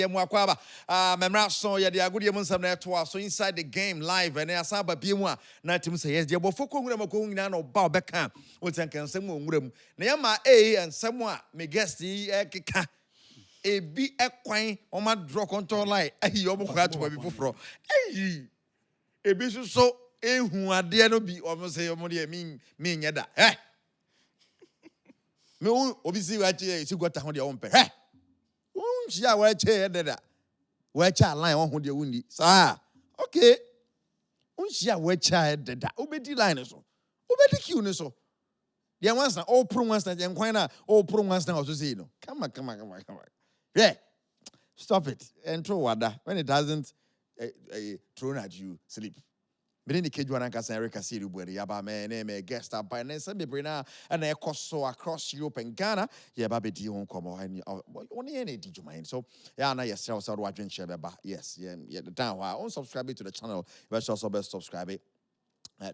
Mwakwaba. Memra so ya de agudi mu nsam na to so inside the game live and asa ba bi mu a na tim say yes de bofo ko nwura mako nyina na oba obeka wonten kan nsam nwura mu na ya ma nsam a me guest yi keka ebi ekwan o ma draw control line ayi o mo kwa to bi foforo ayi ebi so ehu ade no bi o mo say o mo de mi nya da me obi si wa che si gota ho de o mpe unjia wa che de da wa cha line o ho de wundi sa okay unjia wa cha de da obedi line so obedi queue ni so de once na all pro once na de nkwan na all pro once na so say no come on. Yeah, stop it. And throw water when it doesn't thrown at you, sleep. But in the cage one can say Erica City where the Yaba man guest up by Nancy Brina and I cost so across Europe and Ghana. Yeah, baby, do you won't come on only any did you mind? So yeah, now yourself so watching share yes, yeah, the down while unsubscribe to the channel, but also best subscribe it.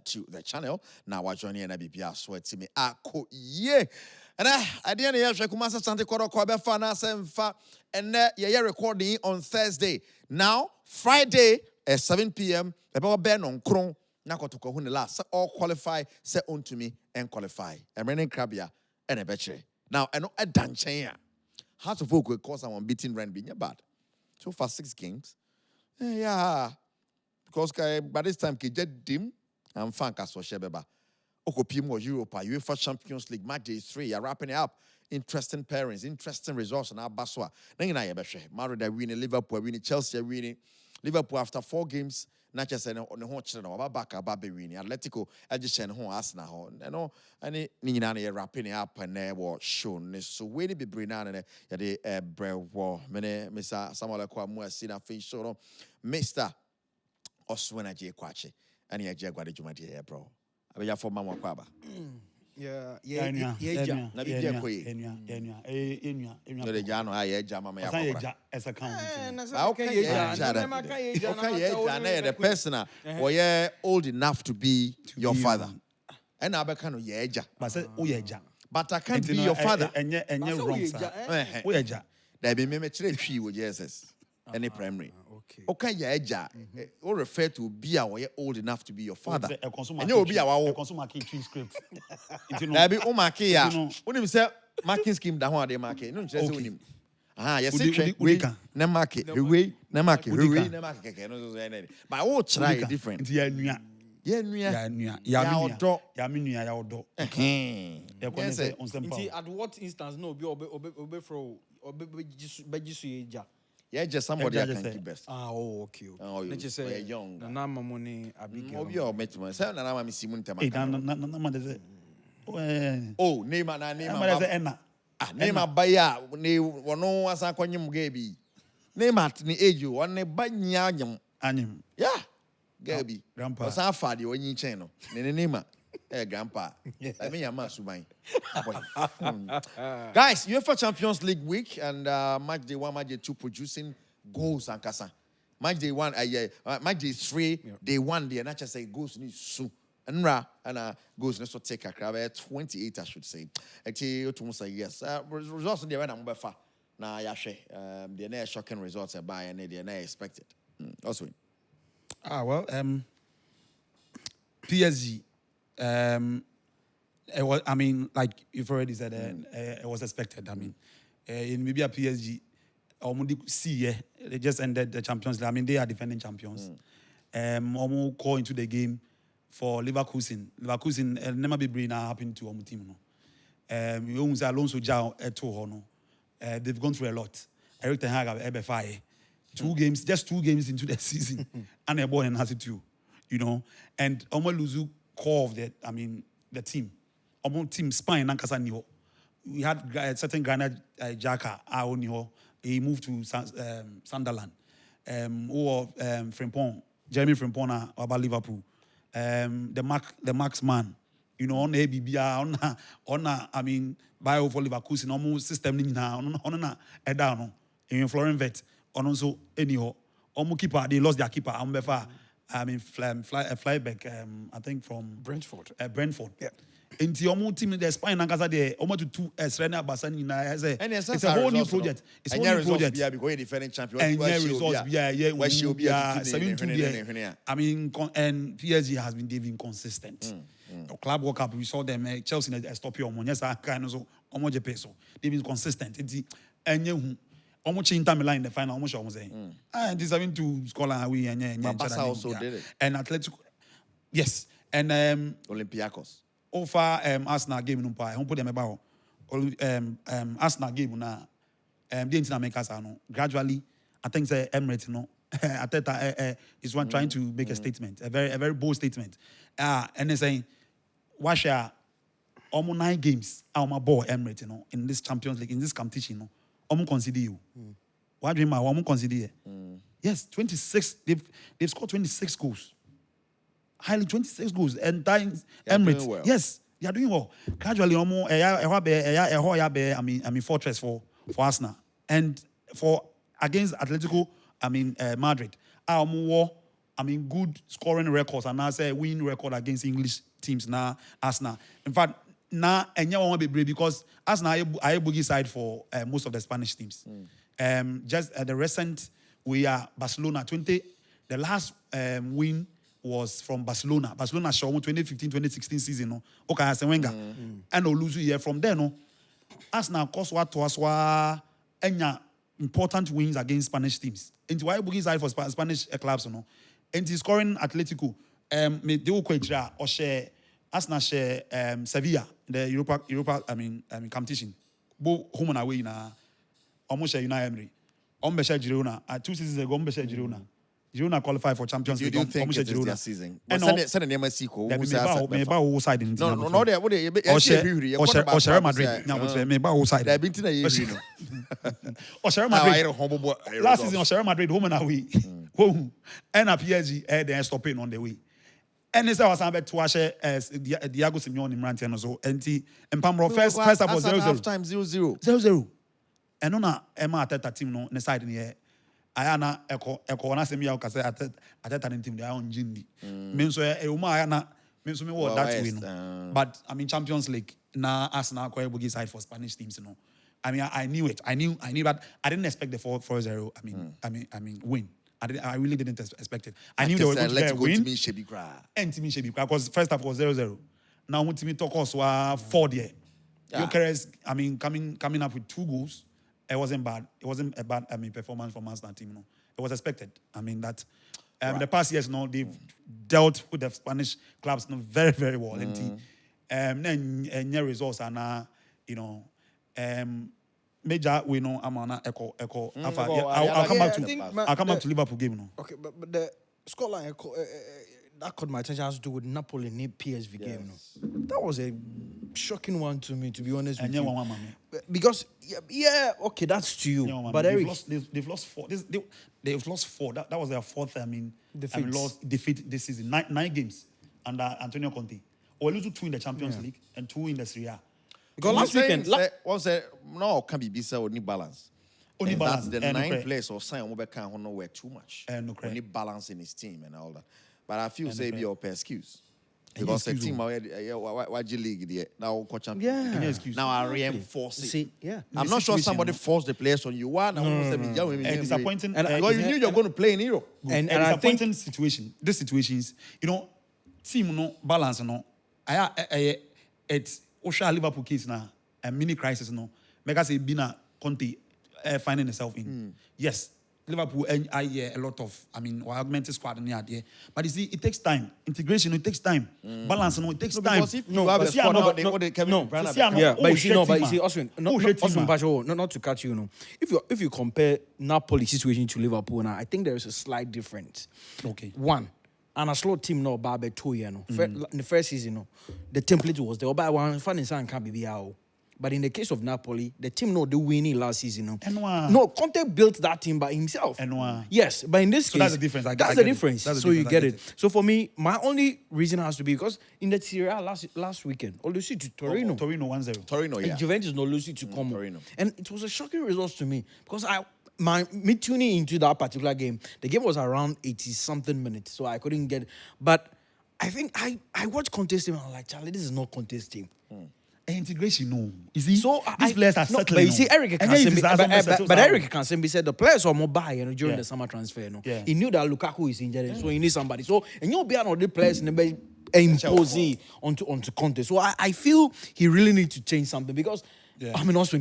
To the channel now watch joining and BPR sweat to me yeah and I didn't hear Kumasa Sante Kotoko be fa na semfa and yeah recording on Thursday now Friday at 7 p.m. about Ben on Kron na Kotoko hu last all qualify set on to me and qualify and running crabia and a betche now I know a danchen how to focus cause I'm beating Rand being bad so far 6 games yeah because by this time ke get dim I'm fankas for Shebeba. Okopimo Europa, UEFA Champions League, match day 3. You're wrapping it up. Interesting pairings, interesting results on our Baswa. Then you know, Madrid winning, Liverpool winning, Chelsea winning. Liverpool after 4 games, not just on the whole channel, about winning. Atletico, I just said, Arsenal. You know, and you're wrapping it up and there was shown. So, where did be bringing the bread war? Mr. Samuel Kwamua, Sina Fish, Mr. Osimhen Kwache. And yeah, Jaguar, you might hear, bro. I mean, for Mama Kwaba. Yeah. As a the person old enough to be your father. And I can but I can't be your father. And you're wrong, sir. There be me tree with Jesus. Any primary. Okay, yeah, or refer to be old enough to be your father. And you will be our consumer tree script. There be Omakia. When you say marking scheme, that one they mark it. No, just him. Yes, we na market, we na market, we na market. But all try different. Yeah, at what instance no be obe fro obe yeah, just somebody I can keep best. Okay. Oh, you say young. Na mamoni Abigail. Obi o metuma. Say na mama simu ntema. Oh, name Enna. Name baya ne wono asa kwanyim gabi. Name at ni age one ne banya anyim. Yeah. Gabi. Grandpa. Osa fa de onyi chen no. Ne name grandpa. I mean yama suban. Guys, UEFA Champions League week and match day 1, match day 2 producing goals and kasa. Match day 1, match day 3, day 1 there not just say goals ni so. And goals no so take a crab 28 I should say. Actually to say yes. Results there when I'm befa. Na ya hwe. The next shocking results by and they not expected. Also. Well, PSG it was, I mean, like you've already said, it was expected. I mean, in maybe a PSG, they just ended the Champions League. I mean, they are defending champions. Almost call into the game for Leverkusen. Leverkusen never be bring happened to our team. You say Alonso Jao they've gone through a lot. Eric Ten Hag have FIE. 2 games, just 2 games into the season, and they're born and has it too, you know. And almost lose core of the team. Our team spine nankasa niho. We had a certain Ghana Jaka niho. He moved to Sunderland. Or Frimpong, Jeremy Frimpong about Liverpool. The Max man, you know, on ABB on bio for Leverkusen almost system on a down in Florian Vet on also anyhow. Keeper they lost their keeper. I mean, fly back. I think from Brentford. Brentford. Yeah. Into your team in the Spain and Casa de almost to 2 Serena Basani. It's a whole new project. It's a whole new project. Yeah, because defending champion. And results, where she'll be at 7-2. I mean, and PSG has been giving consistent. Club World Cup, we saw them. Chelsea stop your money. Yes, I kind of so. Omoje peso. They've been consistent. It's and you. Almost Inter Milan in the final. Almost saying. And this 7-2 Scotland away and Barca also did it. And Atletico. Yes. And Olympiacos. Over Arsenal game no pa. Hon put them about Arsenal game na the Inter America no. Gradually, I think say Emirates no. Ateta is one trying to make a statement, a very bold statement. And they're saying, Washa, almost 9 games, our ball Emirates, you know, in this Champions League, in this competition, you know, almost consider you. Why do you mean? Almost consider you? Yes, 26. They've scored 26 goals. Highly 26 goals. And Emirates, well. Yes, they are doing well. Gradually, almost I mean, fortress for Arsenal and for against Atletico. I mean, Madrid. Good scoring records and now say win record against English teams now Arsenal. In fact, now and won't be brave because Arsenal are a boogie side for most of the Spanish teams. Just the recent we are Barcelona 20. The last win was from Barcelona. Barcelona show 2015-2016 season. No, okay, as a Wenger and lose here from there. No, Arsenal cost what to us important wins against Spanish teams. And why boogie side for Spanish clubs, you know. And he's scoring Atletico. They will quite or share Arsenal share Sevilla, the Europa competition. Both home and away na almost share United Emery. Share Girona. 2 seasons ago, share Girona. Girona qualified for Champions League. You do think it's their season? And send a name as sequel. Maybe all side in no. Or share Madrid. Now, maybe all side. They've been to the or share Madrid. Last season, or share Madrid home and away. And a PSG then stopping on the way. And this was about to watch Diego Simeone in Ranty and so. And Pamro first half was 0-0. Half time 0-0. 0-0. And on Emma Ateta team no on the side in here. Ayana eko wana semi ya ukase Ateta ni team they are on Jindi. Means Uma Ayana means me what that way no. But I mean Champions League na Arsenal quite boogie side for Spanish teams you know. I mean I knew it. I knew but I didn't expect the 4-0. I mean win. I really didn't expect it. I knew they were going to win. And to me Shebi because first half was 0-0. Now when to me talk us were 4 there. Gyökeres, I mean coming up with 2 goals. It wasn't bad. It wasn't a bad performance from Arsenal team. You know. It was expected. I mean that the past years, you know, they've dealt with the Spanish clubs very, very well. And then results are now, you know, major. We know Amana Echo. I'll come back to Liverpool game. You know. Okay, but the Scotland that caught my attention has to do with Napoli in the PSV game. No? That was a shocking one to me, to be honest with you. Because, okay, that's to you. But they've lost 4. They've lost 4. That was their 4th, defeat this season. 9 games under Antonio Conte. Or lose 2 in the Champions League and 2 in the Serie A. Because last weekend, no, can be busy or need balance. Only balance. The 9 players or sign were too much. Only balance in his team and all that. But I feel say be your excuse. Because the team why league there now champion. Now I reinforce it. I'm not sure somebody forced the players on you. Disappointing. And you knew you're going to play in Europe. And I think this situation is, you know, team no balance no. It's Osha Liverpool case now a mini crisis no. Make us say Bina Conte finding himself in. Yes. Liverpool and I a lot of, augmented squad in there. But you see, it takes time. Integration, it takes time. Balance, it takes time. Because if you have a squad, but you see, Osman, not to cut you, you know. If you compare Napoli situation to Liverpool now, I think there is a slight difference. Okay. One, and a slow team no Barbe 2 years no. In the first season, no, the template was there. By one fan and can't be out. But in the case of Napoli, the team they winning last season. No, Conte built that team by himself. Yes, but in this case, that's the difference. That's the difference. So you get it. So for me, my only reason has to be because in the Serie A last weekend, or lose to Torino. Torino 1-0. Torino, yeah. And Juventus no lose to Como. Torino. And it was a shocking result to me because me tuning into that particular game, the game was around 80-something minutes, so I couldn't get. But I think I watched contest team and I was like, Charlie, this is not contest team. Integration, no. You see, So these players are no, settling. but you see, Eric And then it is Kansembi, but Eric Kansembi said the players are mobile, during Yeah. the summer transfer. Yeah. He knew that Lukaku is injured, so he needs somebody. So and you'll be another players in the imposing onto contest. So I feel he really needs to change something because. Yeah. I mean, also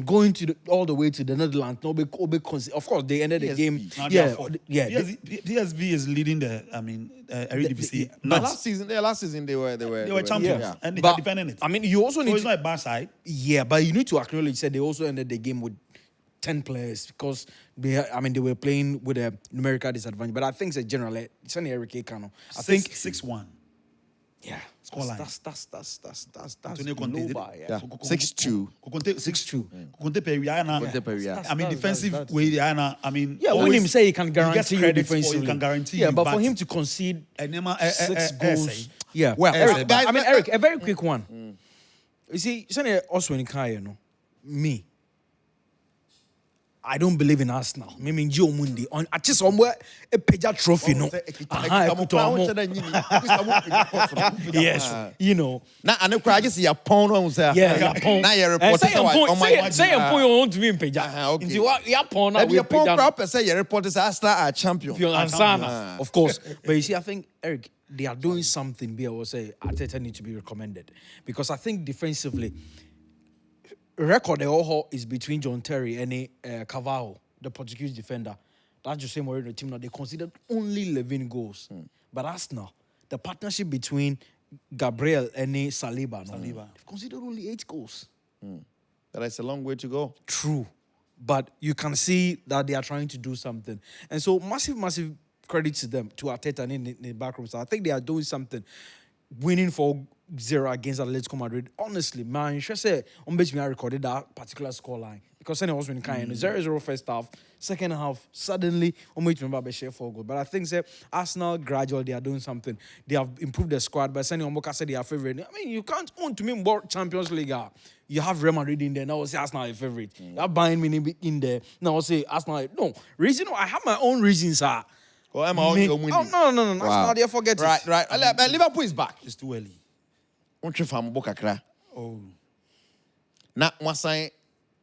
all the way to the Netherlands. Of course, they ended the PSV. game. Now they Yeah, are fourth. yeah. PSV is leading the. Eredivisie. But last season they were champions Yeah. and they But, are defending it. I mean, you also So need it's to, not a bad side. yeah, but you need to acknowledge that they also ended the game with 10 players because they were playing with a numerical disadvantage. But I think it's generally it's only Eric Kano. I think 6-1. yeah, Scoreline. that's Antonio Conte. low bar, Yeah. 6-2. 6-2. Conte Peruana. Conte Peruana. I mean, That's- defensive that's- way, Diana. I mean, Yeah, when always him say he can gets guarantee you credit or defensively, he can guarantee yeah, you, but for him to concede six 6 goals, yeah. Well, Eric, guys, Eric, a very quick one. You see, also in Kaya, me. I don't believe in Arsenal. Me mean Joe Mundi on at least somewhere a Peja trophy, no. Yes, you know. Now I know I just see a pound on say. Yeah, Now you report say a point on to me in Peja. Okay. Into what you point And we your pound Peja. proper say you report is Arsenal are champion. Of course. But you see, I think, Eric, they are doing something, I will say, Arteta need to be recommended. Because I think defensively, record the whole is between John Terry and Carvalho, the Portuguese defender. That's the same way in the team now. They considered only 11 goals. But Arsenal, the partnership between Gabriel and Saliba, they've considered only 8 goals. That's a long way to go. True. But you can see that they are trying to do something. And so massive credit to them, to Arteta and in the back room. So I think they are doing something. Winning 4-0 against Atletico Madrid. Honestly, man, you should say, I recorded that particular scoreline. Because then it was when kind of 0-0 first half, second half, suddenly, remember share 4 goals. But I think Arsenal gradually they are doing something. They have improved their squad. But Sani Omboka said they are favorite. I mean, you can't own to me more Champions League. You have Real Madrid in there. Now I'll say Arsenal is favorite. You have Bayern Munich in there. Now I'll say Arsenal. No, reason. I have my own reasons. Well, I'm on your winning. Oh, no. Arsenal, they forget it. Right. But Liverpool is back. It's too early. Unche fam bokakra. Oh. Na wasan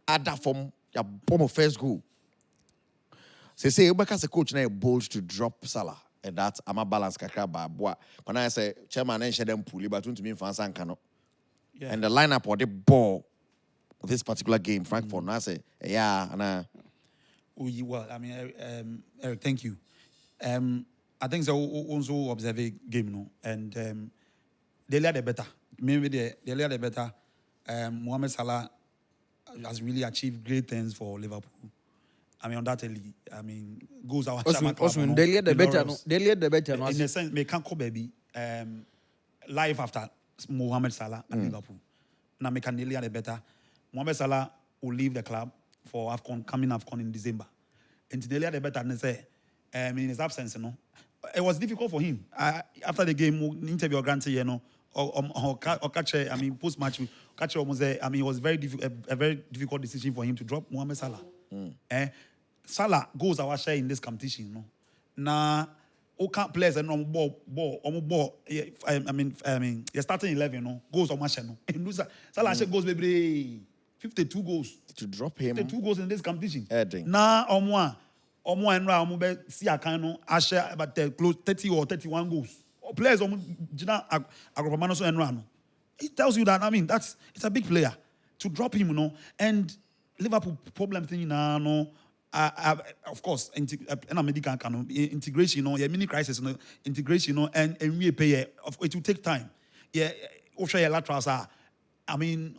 ada from ya bomb first goal. Say Obaka se coach na bold to drop Salah. And that's ama balance kakra ba boa. When I say chairman and share them pulley but to me fans and cannot. Yeah. And the lineup or the ball this particular game, Frankfurt, I say, yeah, and Well, I mean, Eric, thank you. I think so. Also observe a game, no, and they learn the better. Maybe they learn the better. Mohamed Salah has really achieved great things for Liverpool. I mean, undoubtedly, I mean, goes our Osman, they learn the better. No, they learn the better. No, in a sense, they can't go baby. Life after Mohamed Salah at Liverpool. Now, they can learn the better. Mohamed Salah will leave the club for coming AFCON in December. And they learn the better. And they say, in his absence, you know, it was difficult for him. After the game, interview granted, you know, or catch. I mean, post match, catch almost. I mean, it was very a very difficult decision for him to drop Mohamed Salah. Salah goes our share in this competition, you know. Now, can't players and on ball. I mean, you're starting 11, you know, goals on my channel. Salah goes maybe 52 goals to drop him. 52 goals in this competition. Heading. Now, see a kind of Asher about close 30 or 31 goals. Players Jina Agropamano so and Rano. It tells you that it's a big player to drop him, you know. And Liverpool problem thing now, no. Of course, integration, you know, mini crisis, you know, integration, you know, and we pay it will take time. Yeah, laterals are. I mean,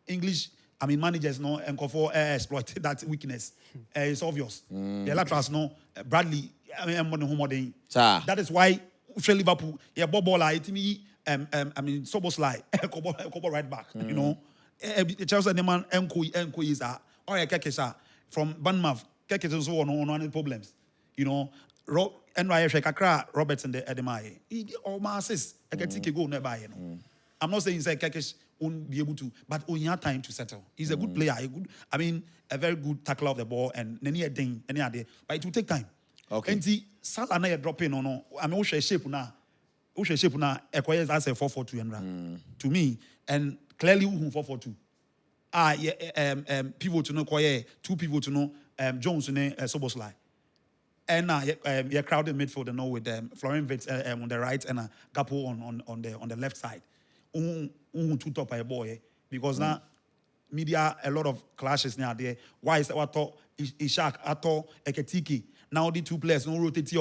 English. I mean, managers know and for exploit that weakness. It's obvious. The laterals know Bradley. I mean, that is why Liverpool. Yeah, Bobola. It me. I mean, Soboslai. Kobo right back. You know, Chelsea man Enko is or Kekesa from Bournemouth. Kekesa also no any problems. You know, NYF Kakra Roberts and the Adom. He all my assists. I can take a goal nearby. You know. I'm not saying say Kekesh won't be able to. But he had time to settle. He's a good player. A very good tackler of the ball and any idea. But it will take time. Okay. And the Salah na dropping no. I mean, we shape now. Acquires as a 4-4-2 to me, and clearly 4-4-2. Pivot to no two people to know Jones and Soboslai. And crowded midfield and with Florian Wirtz on the right and Gapo on the left side. Two top by a boy because now media a lot of clashes now there. Why is that what Ishak Ato Eketiki now the two players no rotate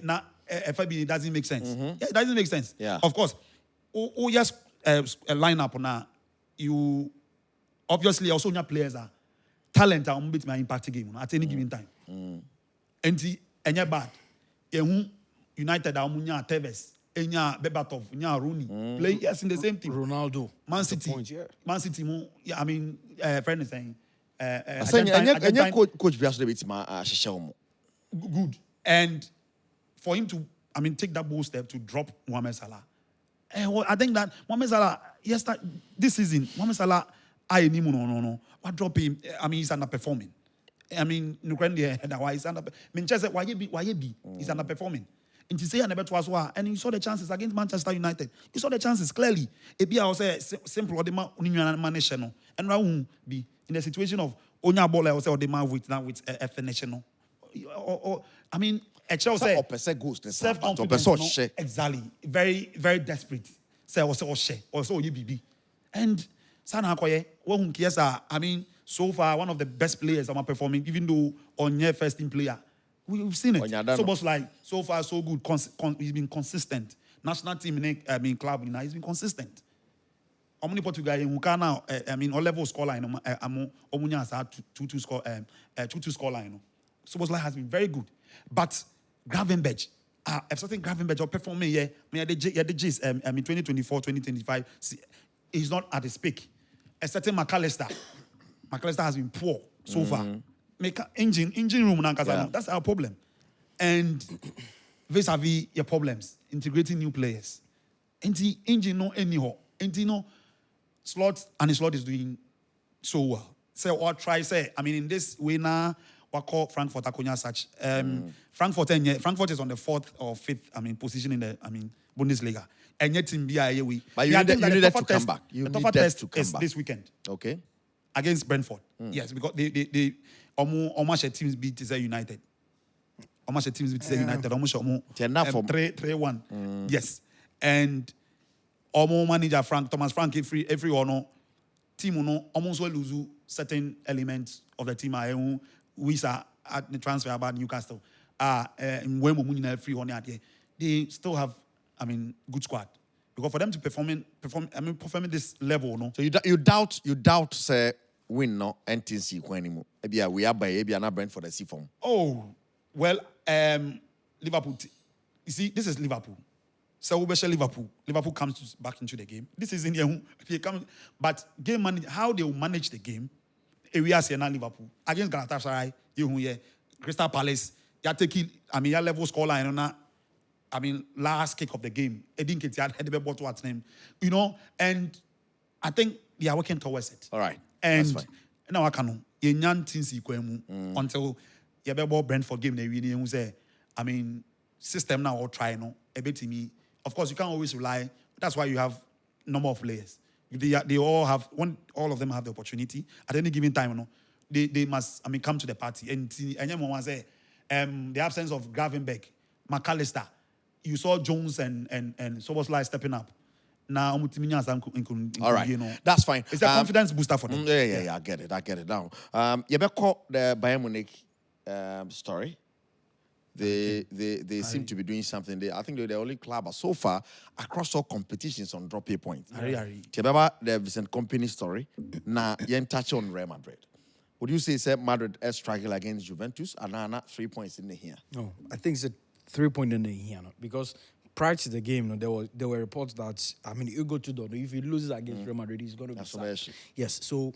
now FIE doesn't make sense. Yeah, it doesn't make sense. Yeah. Of course. Yes, a lineup now you obviously also your players are talent are beat my impact game at any given time. And any bad. United are munya Tevez, enya Bebatov, nya Rooney. Play yes in the same team. Ronaldo. Man City. Point, yeah. Man City. Yeah, I mean, friend is saying. Coach Biaso beat my good. And for him to, take that bold step to drop Mohamed Salah. I think that Mohamed Salah, this season, Mohamed Salah, no. What drop him? He's underperforming. He's underperforming. He's underperforming. And to say and you saw the chances against Manchester United. You saw the chances clearly. I say simple or the and now be in the situation of Onya Bola or the man with a national. Self-confidence. Exactly. Very, very desperate. Say also BB. And Sana Koye, so far one of the best players I'm performing, even though on your first team player. We've seen it. So much like so far so good. He's been consistent. National team club he's been consistent. How many Portugal who can now all level scoreline Omunya 2-2 score 2-2 scoreline. So much like has been very good. But Gravenberch, if something Gravenberch or performing here, the G's 2024, 2025, he's not at his peak. A certain McAllister has been poor so far. Make engine room that's our problem. And vis-a-vis your problems, integrating new players. Engine no anyhow. Engine slot and his slot is doing so well. So what try say, in this way now, what call Frankfurt Akonya such. Frankfurt is on the 4th or 5th, position in the Bundesliga. And yet in BIA but you needed to come back. The tougher test is this weekend. Okay. Against Brentford. Yes, because they almost teams beat United. Almost teams beat United. Almost 3-1. Yes. And almost manager Thomas Frank every honor team almost will lose certain elements of the team. We saw at the transfer about Newcastle. They still have good squad. Because for them to perform this level, no. So you doubt say win no NTC anymore. Maybe we are by maybe not Brentford for the C form. Oh, well, Liverpool. You see, this is Liverpool. So we Liverpool. Liverpool comes back into the game. This is India. But game how they will manage the game. We are seeing Liverpool against Galatasaray. Crystal Palace. You taking your level scoreline last kick of the game. I didn't get what's name. And I think they are working towards it. All right. And that's fine. Now I can until you have Brentford game they win. Say, system now or try a bit to me. Of course, you can't always rely. That's why you have number of players. They all have all of them have the opportunity at any given time. They must come to the party. And say the absence of Gravenberch, McAllister. You saw Jones and Soboslai stepping up. Now, all right, that's fine. It's a confidence booster for them. Yeah, I get it now. You better call the Bayern Munich story. They seem to be doing something. I think they're the only club so far across all competitions on drop a point. Remember the Vincent Kompany story? Now, you touch on Real Madrid. Would you say Madrid has struggled against Juventus and now 3 points in the here? No, I think it's a 3 point in the here because prior to the game, there were reports that you go to Dodo. If he loses against Real Madrid, he's going to be sacked. Yes, so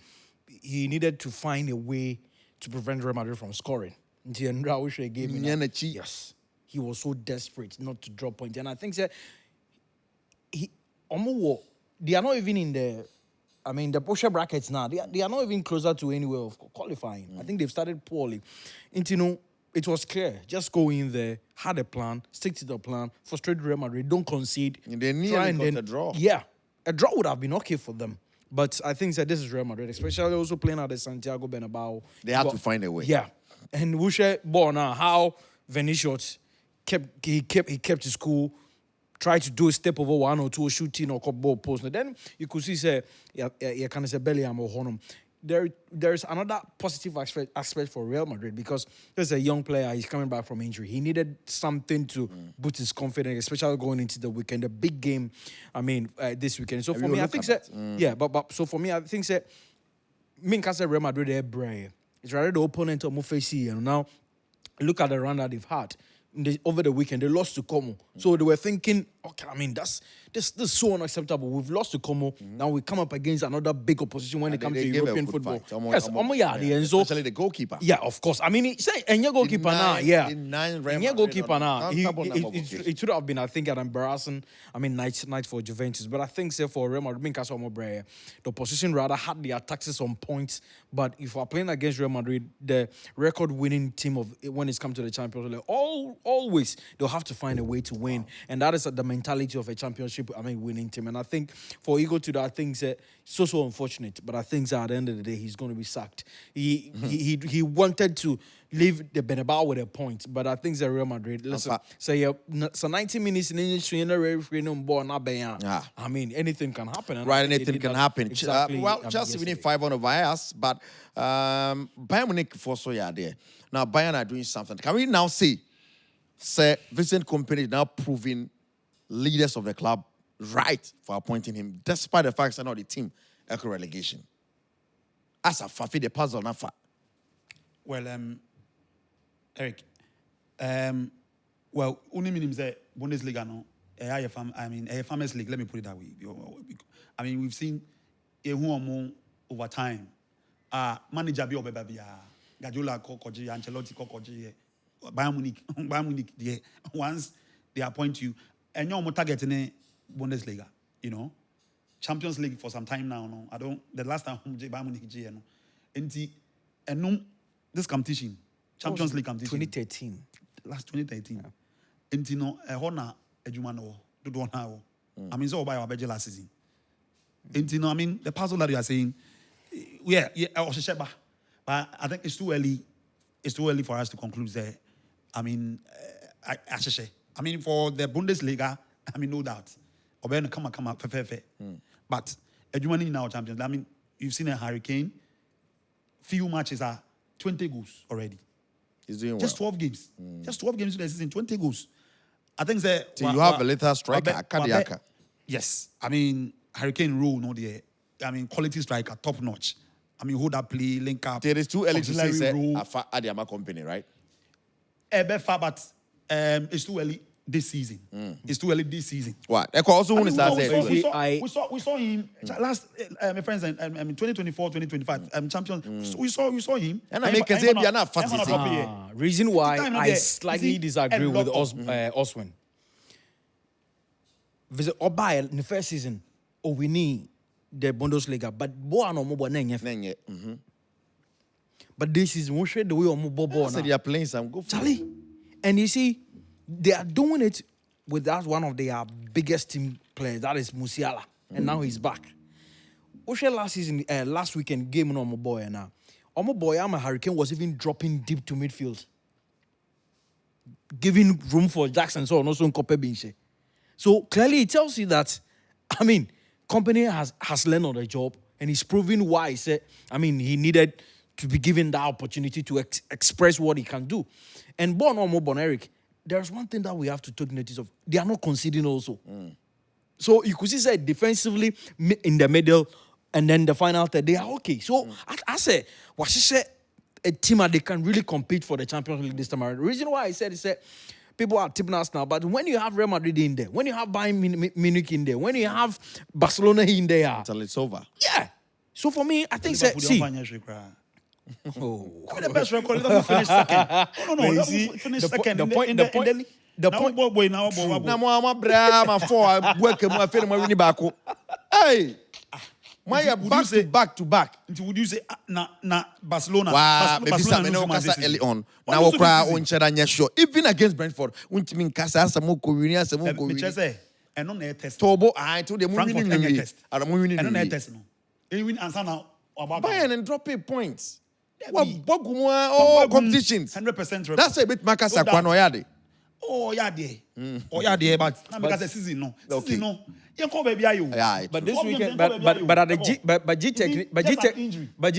he needed to find a way to prevent Real Madrid from scoring. Yes, he was so desperate not to drop points, and I think that they are not even in the I mean, the Porsche brackets now, they are not even closer to anywhere of qualifying. I think they've started poorly. And, you know, it was clear. Just go in there, had a plan, stick to the plan, frustrate Real Madrid, don't concede. They nearly got a draw. Yeah, a draw would have been okay for them. But I think that this is Real Madrid, especially also playing at the Santiago Bernabeu. They had to find a way. Yeah. And we share ball now, how Vinicius kept his cool, tried to do a step over one or two shooting or ball post. And then you could see say you can say Bellingham or Honum. There's another positive aspect for Real Madrid because there's a young player, he's coming back from injury. He needed something to boost his confidence, especially going into the weekend, the big game, this weekend. So for me, I think that, but so for me, I think that, me and Real Madrid, it's rather the opponent of Mufesi. And now, look at the run that they've had. Over the weekend, they lost to Como. So they were thinking, okay, I mean, this is so unacceptable. We've lost to Como. Now we come up against another big opposition when it comes to European football. Especially the goalkeeper. Yeah, of course. I mean, and your goalkeeper now, yeah. And your goalkeeper now, it should have been, I think, an embarrassing, night for Juventus. But I think, say, for Real Madrid, the opposition rather had their taxes on points. But if we're playing against Real Madrid, the record-winning team of when it's come to the Champions League, always they'll have to find a way to win. And that is the mentality of a championship, winning team. And I think for Ego to that, things so unfortunate. But I think that at the end of the day, he's going to be sacked. He wanted to leave the Bernabeu with a point, but I think that Real Madrid, listen, so 90 minutes in the anything can happen. Right, anything can happen. Exactly, Chelsea winning 5-1 over us, but Bayern Munich for so there. Now Bayern are doing something. Can we now see, Vincent Kompany is now proving leaders of the club right for appointing him, despite the fact that not the team echo relegation. As a fafi the puzzle na fa. Well, Eric, well, only means that Bundesliga no, a famous league. Let me put it that way. I mean, we've seen a more over time. Manager be obebia, Guardiola kokoji, Ancelotti kokoji, Bayern Munich. Once they appoint you, and you're more target in a Bundesliga, you know, Champions League for some time now. No, the last time Bayern Munich, and this competition. Champions League competition. 2013. Last 2013. And you know, Hona, Ejumano, Dudona. I mean, so by our budget last season. And you know, I mean, the puzzle that you are saying, but I think it's too early. It's too early for us to conclude that. I mean, I mean, for the Bundesliga, I mean, no doubt. Come up, fair. But Ejumani now champions. I mean, you've seen a Hurricane. Few matches are 20 goals already. He's doing just well. 12 games. Just 12 games in the season, 20 goals. I think that... So you have a little striker, Kadiaka. Yes. I mean, Hurricane rule, no there. I mean, quality striker, top notch. I mean, hold up play, link up. There is too early to say Adiama company, right? But it's too early this season. It's too early this season. What? I also want to start saying. We saw him last, my friends, 2024, 2025 champions. We saw him. And I make a not fast. Reason why I slightly disagree with Osimhen. Visit Oba in the first season, we need the Bundesliga, but but this season, we share the way on they are playing some good. Charlie, and you see, they are doing it without one of their biggest team players, that is Musiala, and now he's back. Oshe last weekend game on Omoboy now. Omoboy, Hurricane was even dropping deep to midfield, giving room for Jackson, so also in Kope Binche. So clearly it tells you that, I mean, company has learned on the job, and he's proving why he said, I mean, he needed to be given that opportunity to express what he can do. And Eric, there's one thing that we have to take notice of. They are not conceding also. So you could see that defensively in the middle and then the final third, they are okay. So I say, a team that they can really compete for the Champions League this time around. The reason why I said is that people are tipping us now, but when you have Real Madrid in there, when you have Bayern Munich in there, when you have Barcelona in there, until it's over. Yeah. So for me, I think see. Oh, the best record. Let me finish second. No. Let me finish second. The point. Boy, now. Now, I'm a brave. I'm for work. I'm feeling my winning back. Hey. Why you back to back? Would you say na Barcelona? Wow, maybe some early on. Now we cry on Chedanya show. Even against Brentford, won't mean Casa some Korean some Korean. And on air test. Tobo, I told them Frankfurt and test. I don't win and on air test no. You win answer now. Bayern and drop points. What all competitions? 100%. That's a bit Makasa Kwanoyade. Oh yeah, there. Oh yeah, there. But because the season no. Season no. You come baby you. But this weekend, but at the G, but G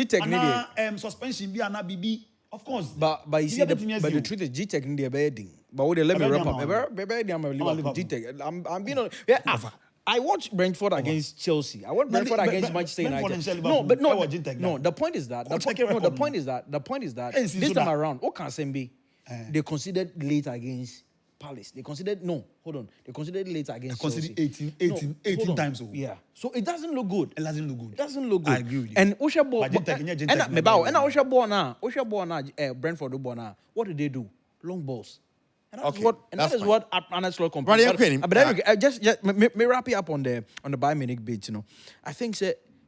technique, suspension be ana BB. Of course. But you see, the truth is G technique they bedding. But what they let me wrap up. G tech. I'm being on. Yeah. I watched Brentford against Chelsea. I watched Brentford against Manchester United. No. The point is that. The point is that. This time around, what can Sembe? They considered late against Palace. They considered They considered late against Chelsea. 18 times. Yeah. So it doesn't look good. It doesn't look good. It doesn't look good. I agree with you. And Osha Osha Brentford do now. What do they do? Long balls. And that is what Arnold Slot complains. But anyway, just me wrap it up on the Bayern Munich bit. I think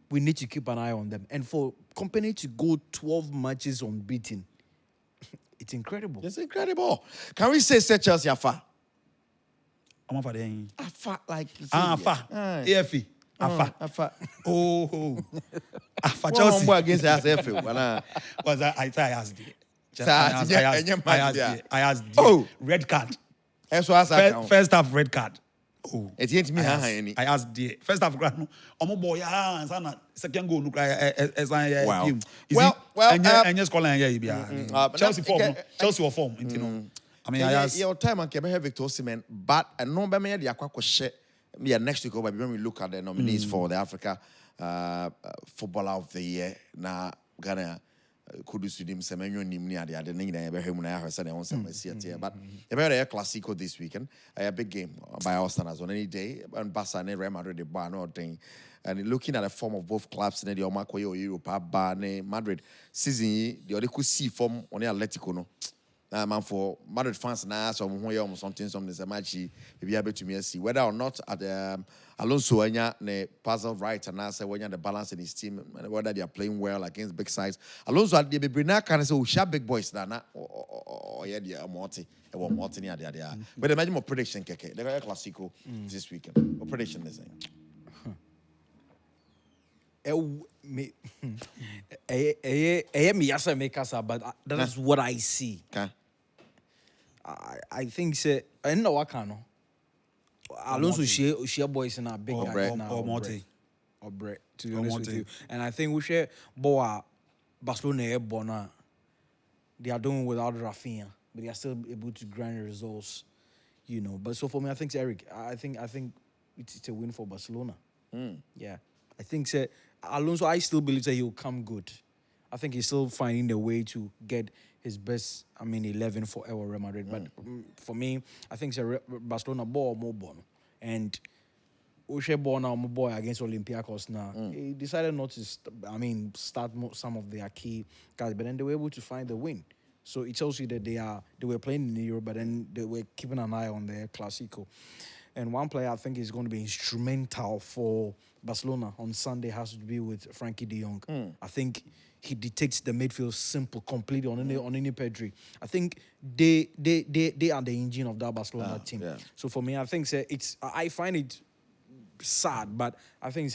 we need to keep an eye on them. And for company to go 12 matches unbeaten, it's incredible. It's incredible. Can we say Chelsea Afa? I'm off the Afa like Afa. AFE. Afa. Oh. Afa Chelsea. One against AFE. Was I asked it. I asked red card. First half red card. Oh. It ain't me any. I asked the first half grad. Boy, second goal no cry wow. Well, and just calling Chelsea form. Chelsea will form, you know. I mean, I asked your time and have Victor Osimhen, but no be me the akwa share me next week over when we look at the nominees for the Africa Footballer of the Year. Na Ghana could do them semenyo nimni ade ade nyina ebe hemu na ya say na won say but e be a Clasico this weekend, a big game by Arsenal as on any day, and Barca and Real Madrid the bar no thing. And looking at the form of both clubs in the Omakoyo Europa bar Madrid season the other could see form on the Atletico no. Man, for Madrid fans now, something is a match. Maybe able to me see whether or not at Alonso ne puzzle right and answer when the balance in his team and whether they are playing well against big sides. Alonso at the Brina can say, "Oh, sharp big boys na or yeah, they are multi, near there." But imagine more prediction, Keke. They got a Clasico this weekend. What prediction is it? But that's what I see. Okay. I think say I know what kind of Alonso share boys in a big guy now or Brett to be honest with you, and I think we share boa Barcelona Bona. They are doing without Rafinha, but they are still able to grind results, you know. But so for me, I think Eric, I think it's a win for Barcelona. Yeah, I think say Alonso. I still believe that he'll come good. I think he's still finding the way to get his best, 11 for Real Madrid. But for me, I think it's a Barcelona ball more born. And Ushe ball now more boy against Olympiacos now. He decided not to, start some of their key guys, but then they were able to find the win. So it tells you that they were playing in Europe, but then they were keeping an eye on their Clasico. And one player I think is going to be instrumental for Barcelona on Sunday has to be with Frankie de Jong. I think he dictates the midfield simple completely on any Pedri. I think they are the engine of that Barcelona team. Yeah. So for me, I think I find it sad, but I think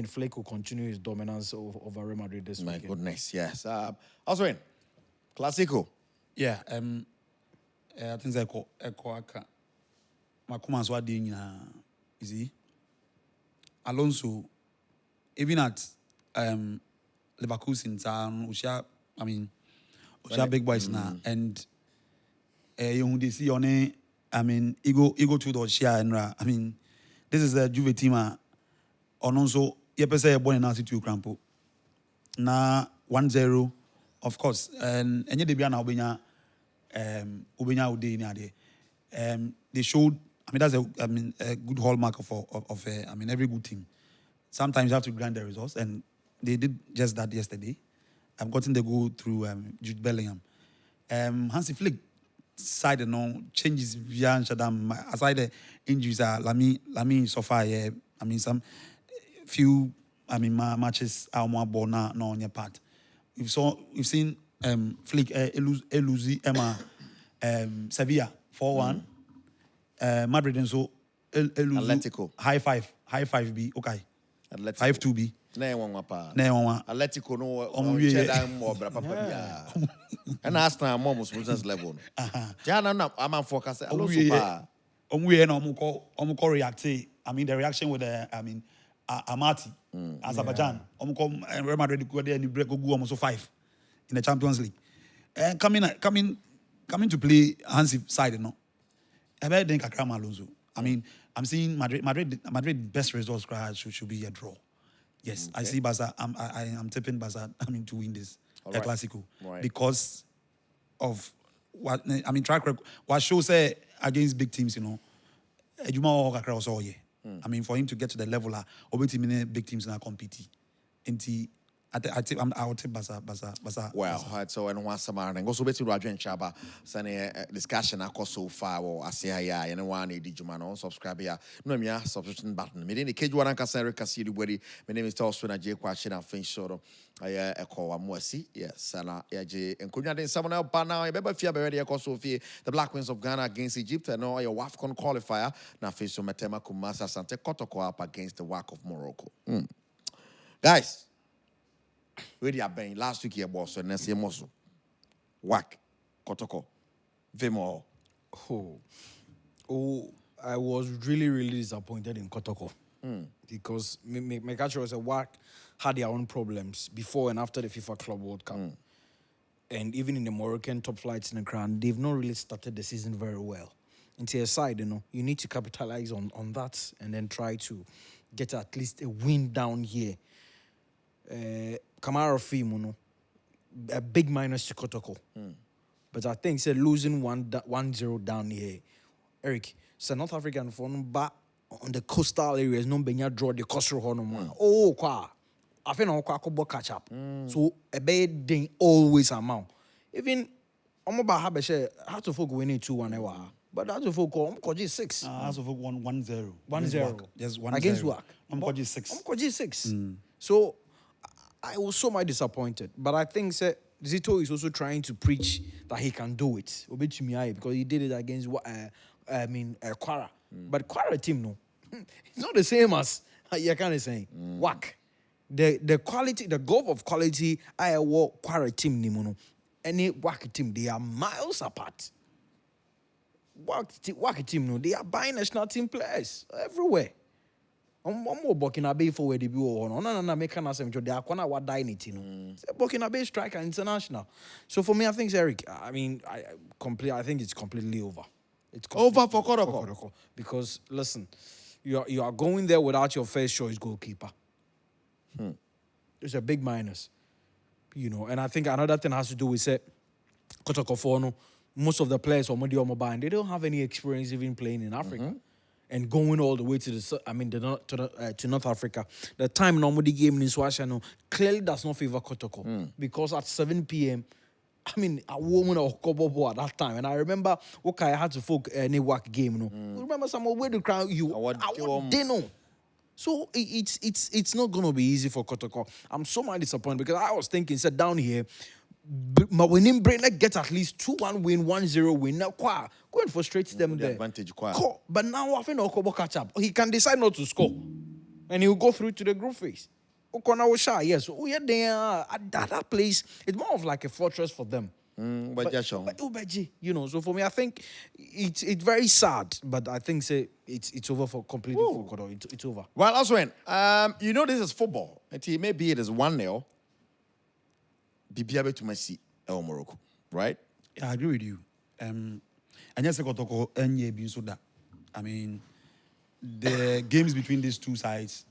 Flick will continue his dominance over Real Madrid this weekend. My goodness, yes. Osimhen, Clasico. Yeah, I think Echo Aka. Makuma so ade nyina. You see? Alonso, even at Leverkusen, Usha big boys now, and you see on ego to the share and this is the Juve team. Also, you born in altitude crampo. Na 1-0, of course, and you Ubenya Udeni. They showed. That's a good hallmark of every good team. Sometimes you have to grind the results, and they did just that yesterday. I've gotten the goal through JUDE BELLINGHAM. Hansi Flick side changes via Shadam. Aside the injuries, Lami so far, some few matches our ball na on your part. We've seen Flick Eluzi Emma Sevilla 4-1. Madrid and so Atletico. High five B. Okay. Atletico. 5-2 B. Atletico no check more papa bia. And Arsenal almost was level. Jana I'm focus also pa. We no omuko react. I mean the reaction with the Amati Azerbaijan. Omuko Real Madrid go there and break go almost 5 in the Champions League. And coming to play Hansi side no. I bet think Akram Alonso. I mean, I'm seeing Madrid best results should be a draw. Yes, okay. I see Barca. I'm tipping Barca. To win this El Clasico because of what track record. What shows against big teams, Ejuma Kakra also for him to get to the level big teams now compete. I would tip Barca. Well, so and one summer and also better Roger and Chaba sending discussion across so far or I say and one did you man on subscribe here. No me subscription button. Me in the cage one and Cassandra Cassidy Weddy. My name is Toswin J. Question and Fin Short. I call a Moisi. Yes, Sana J. and Kunya then someone else by now. I remember if you have already across Sophie, the Black Queens of Ghana against Egypt and now your WAFCON qualifier. Now face Matema Kumasa Sante Kotoko up against the WAC of Morocco. Guys. Where they are been last week here, boss, and next year, Mosu. Whack, Kotoko, Vimo. I was really, really disappointed in Kotoko because my culture was a WAC had their own problems before and after the FIFA Club World Cup. And even in the Moroccan top flights in the crown, they've not really started the season very well. Into a side, you need to capitalize on that and then try to get at least a win down here. Kamara FIE, a big minus to Kotoko. But I think losing 1-0 down here. Eric, North African phone back on the coastal areas, no benya draw the coastal horn. Oh, qua. I think I'll catch up. So a bad thing always amount. Even I'm about how to folk winning 2-1. But that's folk I'm 6. That's folk 1-0. 1-0. Yes, 1-0. Against WAC. I'm 6. I'm 6. So I was so much disappointed. But I think Zito is also trying to preach that he can do it. Because he did it against Kwara. But Kwara team, no. It's not the same as you're kind of saying. WAC. The quality, the gulf of quality, I walk Kwara team, no. Any WAC team, they are miles apart. WAC team, no. They are buying national team players everywhere. I'm more Burkina Faso for where they be on. No, make an assembly. They are gonna what die it, Burkina Faso striker international. So for me, I think Eric. I think it's completely over. It's over for Kotoko. Because listen, you are going there without your first choice goalkeeper. It's a big minus, And I think another thing has to do with Kotoko for most of the players are mobile and they don't have any experience even playing in Africa. And going all the way to North Africa. The time normally game in Swashano clearly does not favor Kotoko. Because at 7 p.m., a woman or Kobobo at that time. And I remember I had to folk any WAC game. Remember someone where the crowd they know. So it's not gonna be easy for Kotoko. I'm so much disappointed because I was thinking, down here, but when him bring get at least 2-1 win, 1-0 win. Now, go and frustrate them there. Advantage, but now I think Okobo catch up. He can decide not to score, and he'll go through to the group phase. Okona was shy, yes. Oh yeah, they at that place. It's more of like a fortress for them. But So for me, I think it's very sad, but I think it's over for completely for Kodo. It's over. Well, Oswin, this is football. Maybe it is 1-0. Bibiabe to Messi, El Morocco, right? Yeah, I agree with you. And yes, Kotoko Enye Binsuda. The games between these two sides,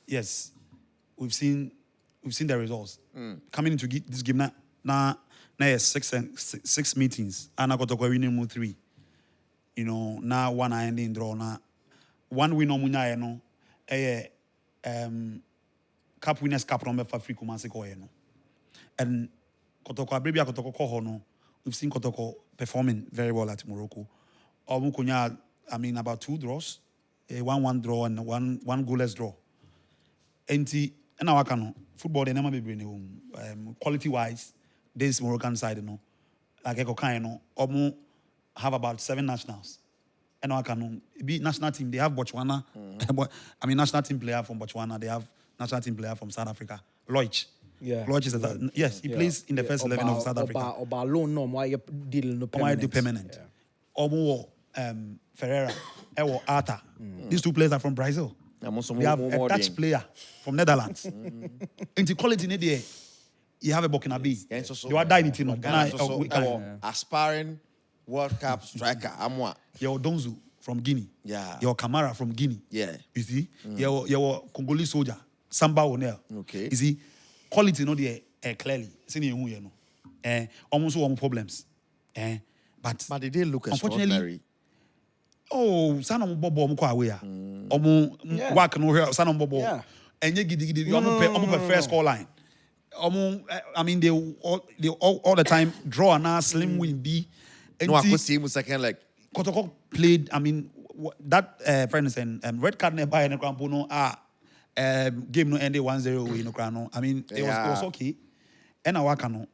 yes, we've seen the results. Coming into this game now 6 meetings. And Kotoko winning 3. Now 1 ending draw. Now 1 win on Munya, Cup Winners' Cup from Africa Kumasi. And Kotoko, we've seen Kotoko performing very well at Morocco. About 2 draws, a 1-1 draw and one goalless draw. Enti na waka no football they never be bring quality wise this Moroccan side you know like Eko kind you know have about 7 nationals. And I can be national team. They have Botswana. I mean, national team player from Botswana. They have national team player from South Africa. Loich. Yeah. Loich is yes. He plays in the first 11 of South Africa. Oba alone no why you deal no permanent. Permanent. Omo Ferreira. Ewo Arta. These 2 players are from Brazil. They have a Dutch player from Netherlands. Into quality in there, you have a Burkinabe. They are dying it, you know. Aspiring World Cup striker, Amwa. Your Donzu from Guinea. Yeah. Your Kamara from Guinea. Yeah. You see? Your Congolese soldier, Samba Onel. Okay. You see? Quality no there clearly. See you know. Almost all problems. But they didn't look extraordinary. Oh, Sana Bobo Mko away. Omo work no here, Sana Bobo. Yeah. And you gidi omo first score line. I mean they all the time draw a slim win B. No, I could see him second leg. Kotoko played, I mean, that for instance, red card nearby in the Crampono, game no ended 1-0 in the Crano. I mean, it was okay. And I work on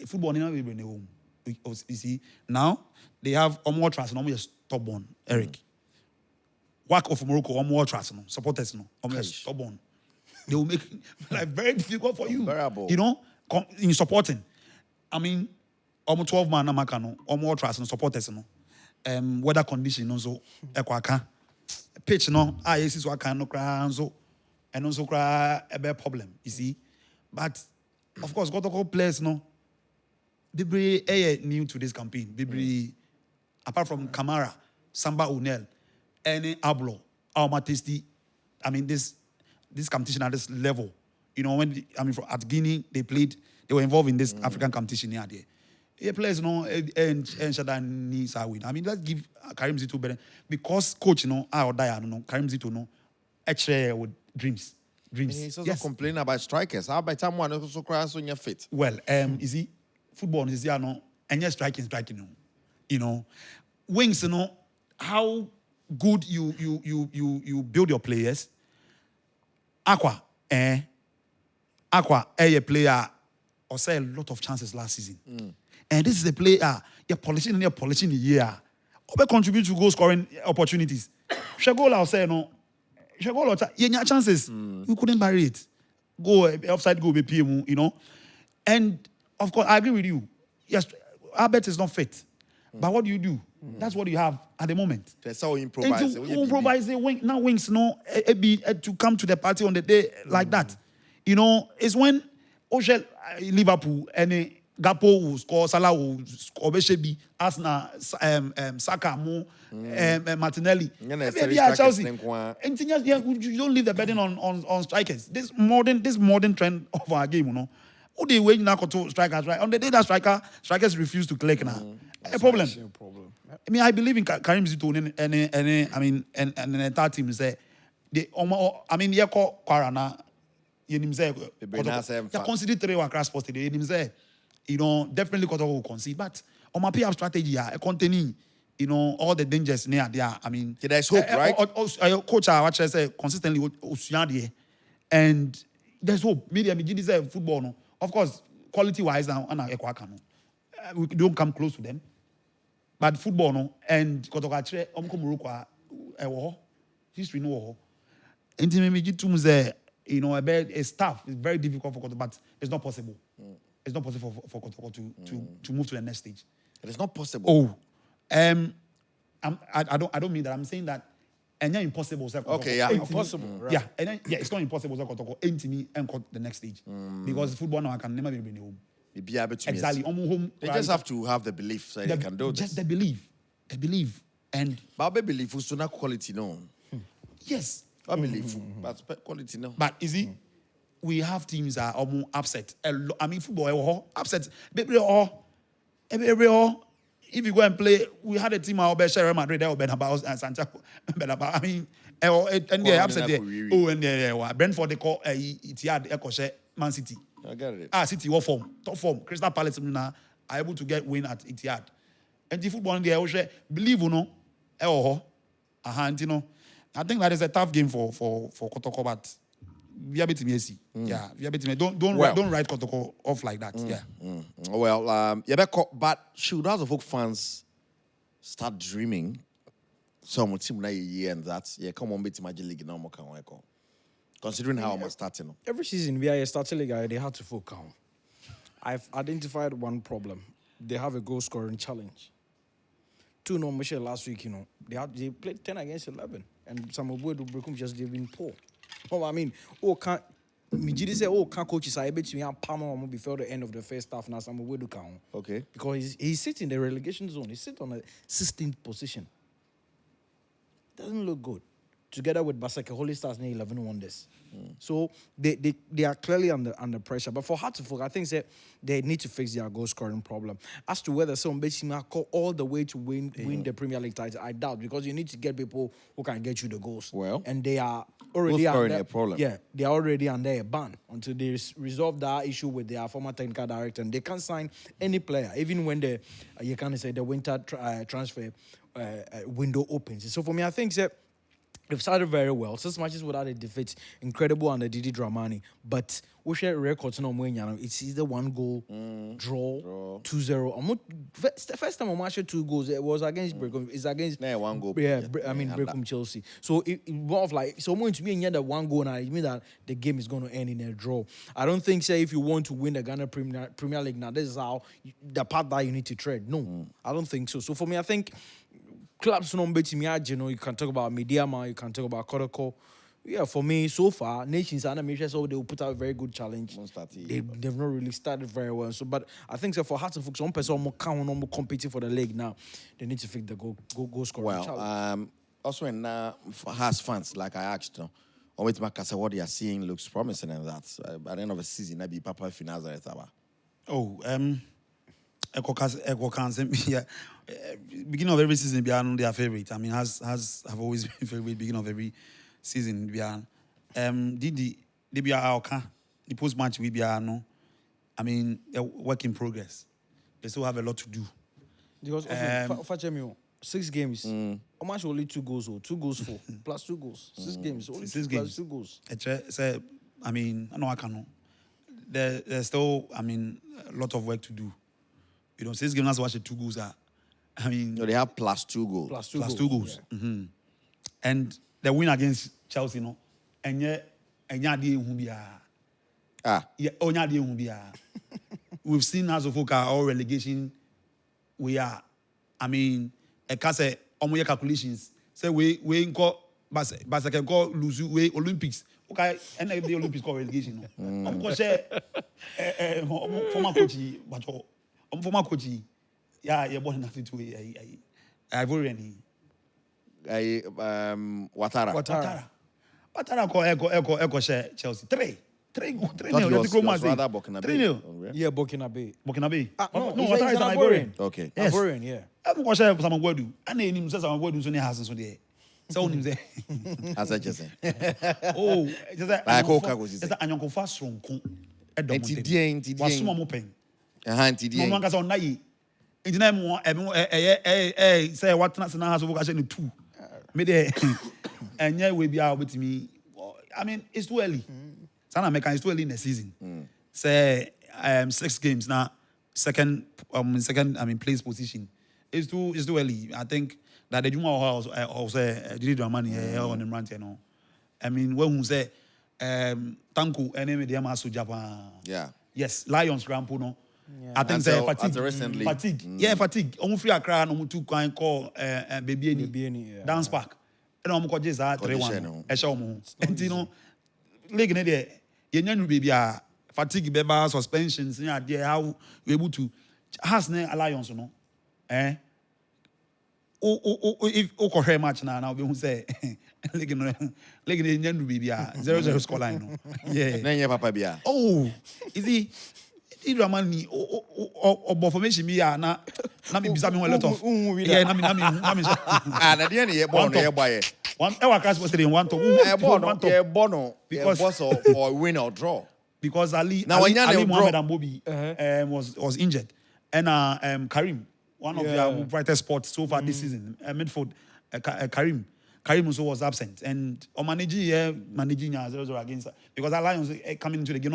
football in a home. You see, now they have more trust and almost stubborn, Eric. Work of Morocco, more trust, supporters, almost stubborn. They will make like very difficult for you. Unbearable. You know, in supporting. I mean, almost 12 man na makano, almost trust and supporters no. Weather condition also ekwaka. Pitch no, yes is waka no kra so and also kra a bad problem, you see. But of course, Kotoko players no. They new to this campaign. They apart from Kamara, Samba Unel, any Ablo, Alma Tasty. I mean this competition at this level. You know at Guinea they were involved in this African competition here there. Players no and Shadan needs a win. I mean, let's give Karim Zito better because coach our Diana Karim Zito extra with dreams. And he's also complaining about strikers. How by time one also cries on your feet? Well, you see, football is and you're striking. You know, wings. How good you build your players. Aqua, a player or say a lot of chances last season. And this is a player, you're polishing the year. Obe contribute to goal scoring opportunities. Shagola will say no. Shagola, you have chances. You couldn't bury it. Go offside goal be PM, you know. And of course, I agree with you. Yes, Albert is not fit. But what do? That's what you have at the moment. That's how you improvise. Improvise the wing. Now wings to come to the party on the day like that. You know, it's when Oshel Liverpool and Gapo will score, Salah will score, Beshebi, Arsenal, Saka, Martinelli. Chelsea. And you don't leave the burden on strikers. This modern trend of our game, you know. Who they wait now to strikers, right? On the day that strikers refuse to click now. A problem. I mean, I believe in Karim Zito and the entire team say they I mean, you call Kwarana, you consider 3 across post today. You know, definitely Kotoko will concede, but on my PR strategy, containing, you know, all the dangers near there. I mean, there's hope, right? Coach, I watch consistently, and there's hope. Media, football, no. Of course, quality-wise, we don't come close to them. But football, no, and Kotoko, Morocco, history, no. And you know, a staff is very difficult for Kotoko, but it's not possible. It's not possible for Kotoko to move to the next stage. It is not possible. I don't mean that. I'm saying that it's impossible. Okay, yeah, impossible. Right. Yeah, it's not impossible. Kotoko me and the next stage because football now can never be home. Exactly. They just have to have the belief so they can do this. Just the belief, and but I believe it's not quality, no. Yes, I believe, but quality, no. But is it? We have teams that are almost upset. I mean, football upset. If you go and play, we had a team out there, Real Madrid, and Santiago. I mean, and they're upset there. Oh, and they're Brentford, they call Etihad, Man City. I get it. City, top form. Crystal Palace are able to get win at Etihad. And the football in there, believe you know, I think that is a tough game for Kotoko, but we are beating Messi. Yeah, we are beating. Don't write Kotoko off like that. Yeah. Well, but should House of Folk fans start dreaming some team na year and that come on beat Magic League now more can work on. Considering how I'm starting. Every season we are starting league, they had to folk count. I've identified one problem. They have a goal scoring challenge. 2 no Michelle last week, they played 10 against 11, and some of Wydad just they've been poor. Oh, I mean, can't Mijidi say, can't coaches are able to palm before the end of the first half now some of Wydad count. Okay. Because he sits in the relegation zone. He sits on a 16th position. Doesn't look good. Together with Basake, Holy Stars near 11 wonders. So they are clearly under pressure. But for Hartlepool, I think they need to fix their goal scoring problem. As to whether some basically call all the way to win the Premier League title, I doubt, because you need to get people who can get you the goals. Well, and they are already under a problem. Yeah, they are already under a ban until they resolve that issue with their former technical director. And they can't sign any player, even when the winter transfer window opens. So for me, I think that they've started very well. 6 matches without a defeat. Incredible under Didi Dramani. But we share records no more. It's either 1 goal, draw. 2-0. The first time I matched 2 goals, it was against Brecum. It's against 1 goal. Yeah, Brecum Chelsea. So it more of like, so going to be in the 1 goal now, it means that the game is going to end in a draw. I don't think, say, if you want to win the Ghana Premier League now, this is how the path that you need to tread. No, I don't think so. So for me, I think clubs no bet me, you can talk about Mediama, you can talk about Kotoko. Yeah, for me, so far, Nations and America, so they will put out a very good challenge. They've not really started very well. So, but I think so for Hearts and Folks, one person more count on more competing for the league now. They need to fix the goal scoring challenge. Also in Hearts fans, like I asked, always say what they are seeing looks promising, and that at the end of the season, maybe Papa finals or beginning of every season, Biano their favorite. I mean, have always been favorite. Beginning of every season, Biano. Didi, they be the post match we Biano. I mean, a work in progress. They still have a lot to do. Because also, 6 games. How much only 2 goals or 2 goals for plus 2 goals? 6 games, only 6 plus 2 goals. I mean, I know I can. There's still, I mean, a lot of work to do. 6 games, that's what the 2 goals are. I mean, no, they have plus 2 goals. Plus 2 goals. Yeah. Mm-hmm. And the win against Chelsea, and we've seen as of all relegation. We are, I mean, a case of calculations. Say we go, but can go lose we Olympics. Okay, and the Olympics call relegation. I'm going to say, former coach, but former coach. Yeah, you're born nothing to I've already. Watara Echo share Chelsea. 3-0. Yeah, Burkinabe. No, Watara is an Ivorian. Okay. Yes. Ivorian, yeah. I'm going to share some word. And then him says some word so near has so there. So him say. As I just say. Oh, just that. Like Kotoko is. Just that Anyon Kofa Stronko. Enti Wasuma mo pen. Enti No man ka so na yi. Engineer mo say what na na has over no 2. Me there. Enye we bia obetimi. I mean, it's too early. Sana American is too early in the season. Say 6 games now, second place position. It's too early. I think that the Juma also Didi Dramani on the rant, I mean, when we say Tanku enemy the Amasu Japan. Yeah. Yes, Lions Grampo no. Yeah. I think say fatigue. Recently. Fatigue. Yeah, fatigue. Omu free Accra no mu 2 kwan call baby yeah. dance park. And omu ko jeza 3-1. E sha omu. Enti no league ne there you know baby fatigue beba suspensions there how you able to has no alliance no if o match now we say league no baby 0-0 score line no yeah Nenye papa bia. oh is he drama ni o formation bi na me bisa me a lot of yeah na me Na dey na ye born na ye boy. one e waka supposed to one to Ye born because for win or draw. Because Ali Now, when Ali you Mohammed draw- and Bobby was injured, and Karim, one of their brightest spots so far this season, midfield, Karim Karim also was absent. And on managing 0-0 against because our Lions coming into the game,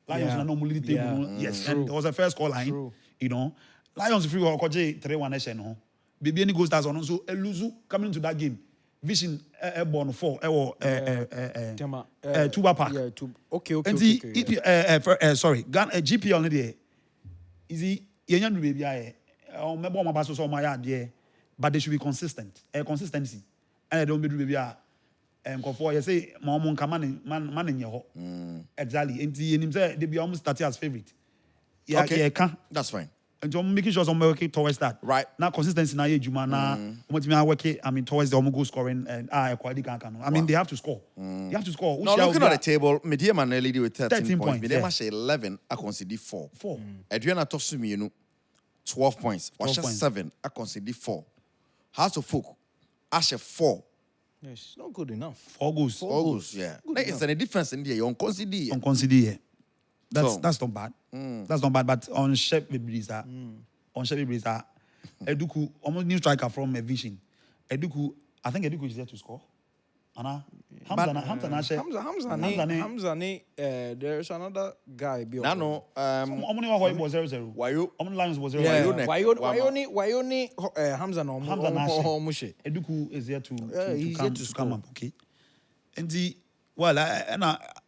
Lions are normally the table. Yes, and it was a first call line. You know, Lions free or 3-1 nation. Baby any goals that's on so Eluzu coming into that game. Vision airborne 4 Tuba Park. Yeah, okay. And sorry, GPL on there. Is he yenyan baby I remember my basso so my yard but they should be consistent. Consistency. And I don't be baby for you say my man in your exactly. And they be almost 30 as favorite. Yeah, okay. Yeah, That's fine. and so I'm making sure I'm working towards that. Right. Now consistency now Juma now working towards the goal scoring and I mean they have to score. They have to score. Now looking at the table, Medium and LED with 13 points. Medium Yeah. has 11, I consider 4. 4. Adriana Tosumi, 12 points. Washa 7, I consider 4. House of Folk, Asher 4. Yes, it's not good enough. 4 goals. 4 goals, yeah. It's a difference in there. You consider. On consider, yeah. So- That's not bad. That's not bad. But on Shep Brisa, Eduku, almost new striker from a Vision. Eduku, I think Eduku is there to score. Anna, Hamza, there's another guy. Nano, was 0-0. why you? Lions was 0-0. Yeah, why only Hamza no Mushe? Eduku is there he's here to come up, okay? And well,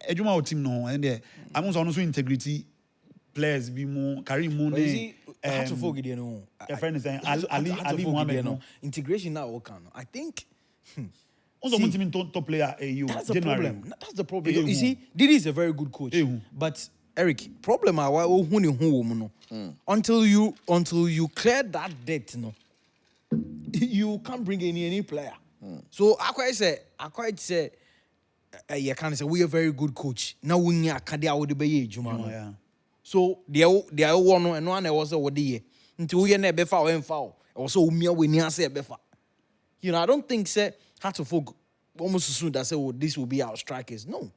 Ejuma team no, and I'm also integrity players be more carry more. How to forget you know? Your friend is saying Ali Mohammed no integration now okay. I think. Also, team top player AU. That's the January. problem. That's the problem. You see, Didi is a very good coach, but Eric, problem who until you clear that debt, you can't bring any player. So I quite say, you can say we are a very good coach. Now we need Akadia would be Juma. So they are one and one was a day until we never foul and foul. Also, we near say befa. You know, I don't think say how to folk almost soon that say, oh, this will be our strikers. No.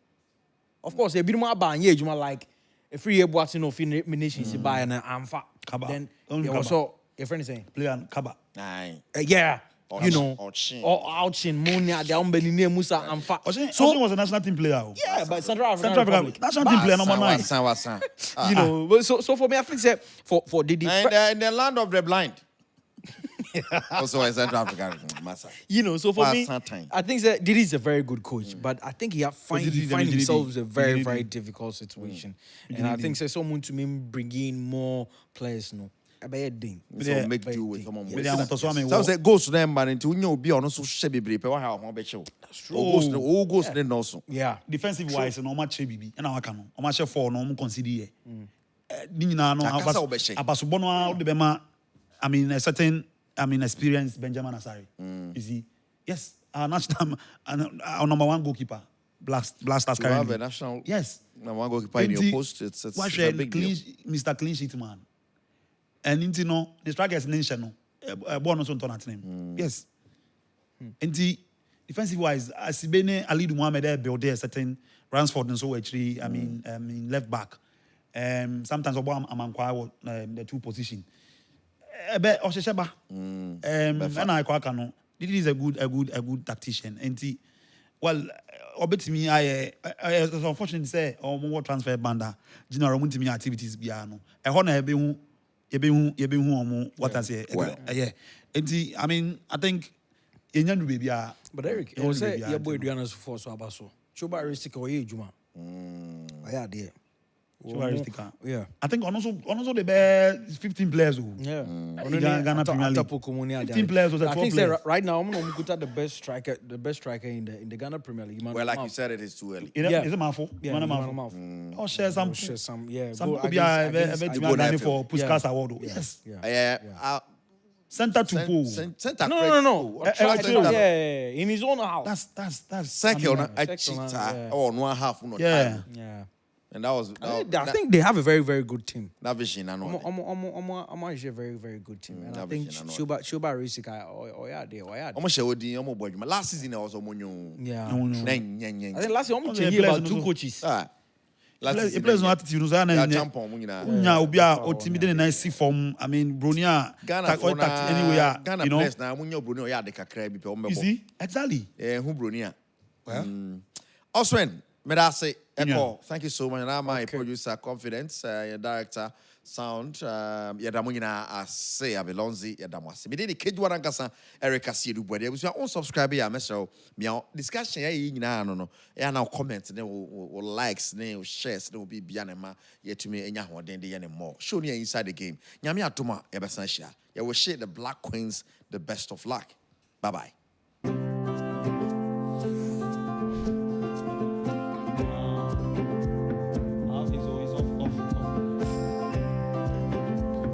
Of course, a bit more about you like a free year watching of nations by and Amfa. Kaba. Then also your friend is saying, Player Kaba. yeah. Or You know, Ochin. or Ouchin, Monia, the Umbeni Musa, Amfa. So was a national team player. Yeah, but Central Africa. National team player number 9. You know, but so for me, I think say for Didi. And in the land of the blind. Also, in Central Africa, Massa. You know, so for me, time. I think that Didi is a very good coach, but I think he find himself in a very, very difficult situation. And I think someone to me bring in more players, no. A bad thing. So make do with someone. Yes. So goes to them, but into you be on so shabby brief. That's true. All goes to them also. Yeah. Defensive wise, no much BB. And I can. I must 4 no consider. Nina no abasobono de bema. I mean a certain experienced Benjamin Asari. Is he? Yes. Our national our number 1 goalkeeper. Blasters You have currently. a national. Yes. Number 1 goalkeeper in your post. It's a big deal. Mr. Clean Sheet man. And into no, the strikers nation no, born also on at name. Yes. And the defensive wise, as Bene Ali Muhammad build there certain Ransford and so actually, I mean left back. Sometimes I'm the 2 position. Oshesheba. And I quite no. This is a good tactician. And the well, obet me it's unfortunate to say more transfer banda general me activities biano. A honor be what I say. Well. Yeah. I mean, I think Yenyan baby. But Eric, it was say your boy Diana's for so abaso. Choba Ristika or Juma. Yeah, dear. Yeah. I think also the best 15 players. Yeah. Ghana Premier League. 15 players was a 12 I think players. right now I'm going to the best striker in the Ghana Premier League. Well, like you said, it is too early. Is it Mafo? Yeah, mouth. Oh, share some. Yeah. Some Go could be against- a for Puskas Award. Yes. Center to pool. Center. No. Actually, Yeah, in his own house. That's Second, I Second, cheat yeah. or 1.5. No Yeah. time. Yeah. And that was. I think they have a very, very good team. That vision, I know. I'm actually a very, very good team. And I that think vision, I know. Shuba Risika, yeah, there. Almost share with the boy. Last season, I was on Yeah. No. I think last year, I'm the changing players about 2 also- coaches. players no attitude so na nya obi a otimi de na si form I mean Bronia tact anyway Ghana players na munya Bronia ya de kakra bi pe o you see exactly who Bronia well Osimhen medase echo thank you so much and my producer Confidence your director sound yada munyina ase abelonzi yada mwase me de keju warankasa Eric Asiedu bode we unsubscribe ya mesro me discussion ya nyina no ya na comment ne likes ne shares ne obi bia ne ma yetumi enya hoden de ye ne more show ne inside the game nyame atoma ya besan hia ya will share the Black Queens the best of luck. Bye bye.